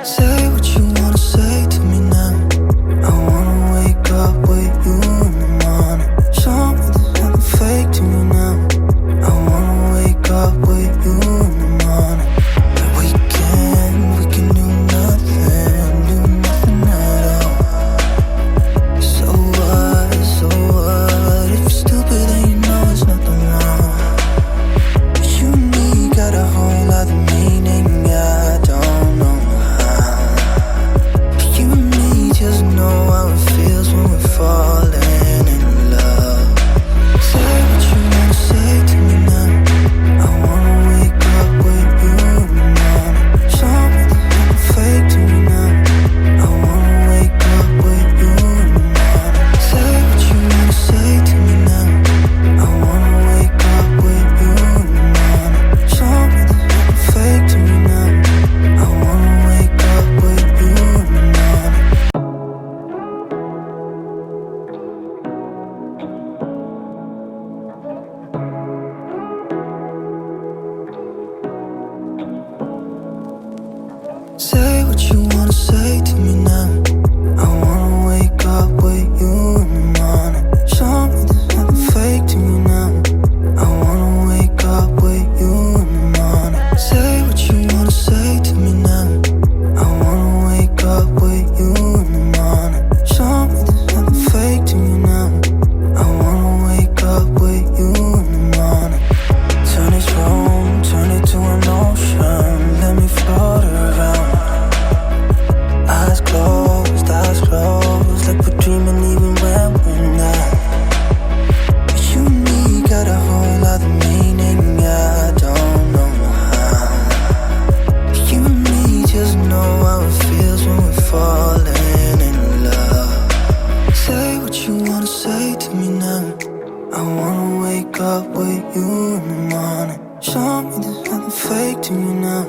Say what you wanna say to me now. I wanna wake up with you in the morning. Show me there's nothing fake to me now. I wanna wake up with you in the morning. And we can do nothing at all. So what, if you're stupid then you know there's nothing wrong. You and me got a whole lot of meaning, I don't know how. You and me just know how it feels when we're falling in love. Say what you wanna say to me now. I wanna wake up with you in the morning. Show me there's nothing fake to me now. I wanna wake up with you in the morning. Say what you wanna say to me now. I wanna wake up with you in the morning. Show me there's nothing fake to me now. I wanna wake up with you in the morning. Say what you wanna say to me now. I wanna wake up with you in the morning. Show me there's nothing fake to me now. I wanna wake up with you in the morning. Say what you wanna say to me now. I wanna wake up with you in the morning. Show me there's nothing fake to me now. I wanna wake up with you in the morning. Turn this room, turn it to an ocean. Let me float around. Eyes closed, like we're dreaming even when we're not. You and me got a whole lot of meaning, I don't know how. You and me just know how it feels when we're falling in love. Say what you wanna say to me now. I wanna wake up with you in the morning. Show me there's nothing fake to me now.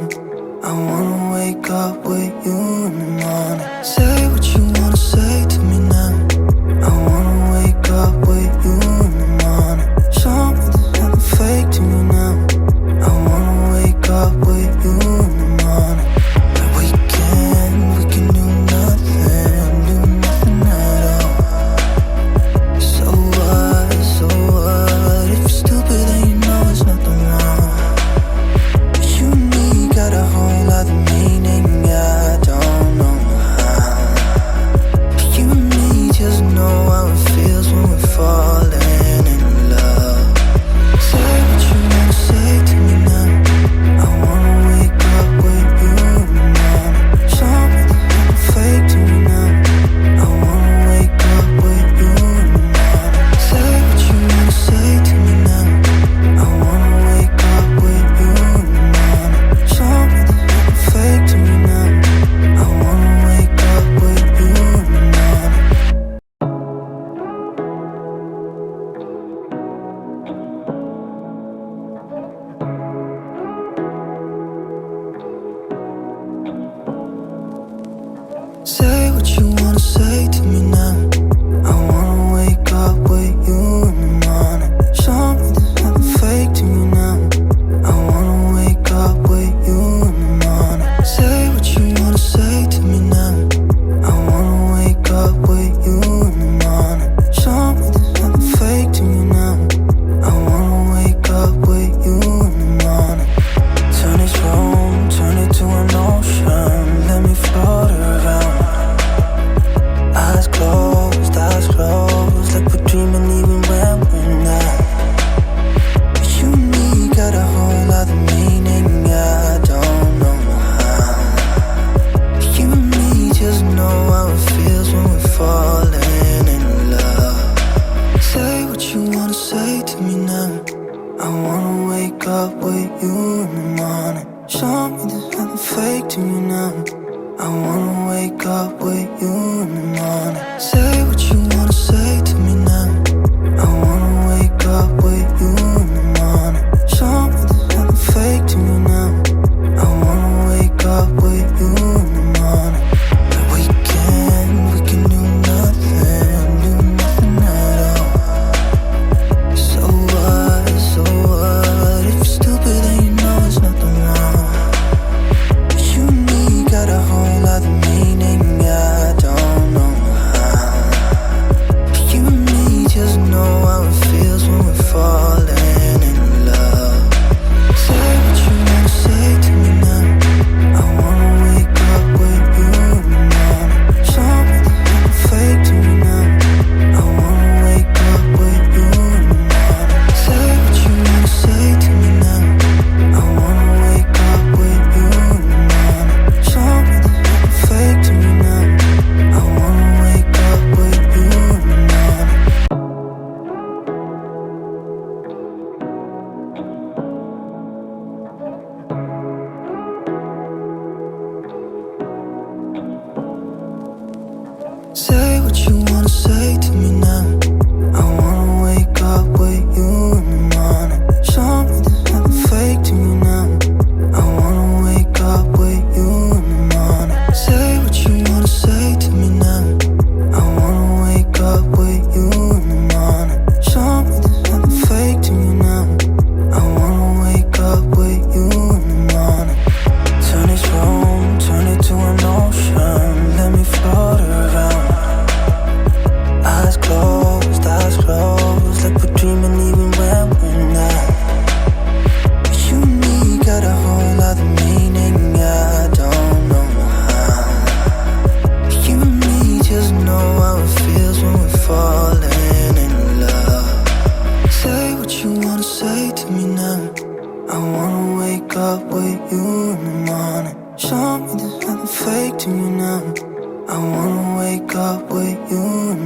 I wanna wake up with you in the morning. Say what you wanna say to me now. I wanna wake up with you in the morning. Show me there's nothing fake to me now. I wanna wake up with you in the morning. And we can do nothing at all. So what, if you're stupid then you know there's nothing wrong. You and me got a whole lot of meaning, I don't know how. You and me just know how it feels when we're falling in love. Say what you wanna say to me now. I wanna wake up with you in the morning. Show me there's nothing fake to me now. I wanna wake up with you in the morning. Say what you wanna say to me now. I wanna wake up with you in the morning. Show me there's nothing fake to me now. I wanna wake up with you in the morning. Say what you wanna say to me now. I wanna wake up with you in the morning. Show me there's nothing fake to me now. I wanna wake up with you in the morning. Say what you wanna say to me now. I wanna wake up with you in the morning. Show me there's nothing fake to me now. I wanna wake up with you in the morning. Turn this room, turn it to an ocean. Let me float around. Eyes closed, like we're dreaming even when we're not. You and me got a whole lot of meaning, I don't know how. You and me just know how it feels when we're falling in love. Say what you wanna say to me now. I wanna wake up with you in the morning. Show me there's nothing fake to me now. I wanna wake up with you in the morning. Say what you wanna say to me now. I wanna wake up with you in the morning. Show me there's nothing fake to me now. I wanna wake up with you in the morning. And we can do nothing at all. So what, if you're stupid then you know there's nothing wrong. You and me got a whole lot Say what you wanna say to me now. I wanna wake up with you in the morning. Show me there's nothing fake to me now. I wanna wake up with you in the morning. Say what you wanna say to me now. I wanna wake up with you in the morning. Show me there's nothing fake to me now. I wanna wake up with you in the morning. Turn this room, turn it to an ocean. Let me float around. Eyes closed, like we're dreaming even when we're not. You and me got a whole other meaning, I don't know how. You and me just know how it feels when we're falling in love. Say what you wanna say to me now. I wanna wake up with you in the morning. Show me there's nothing fake to me now. I wanna wake up with you in the morning.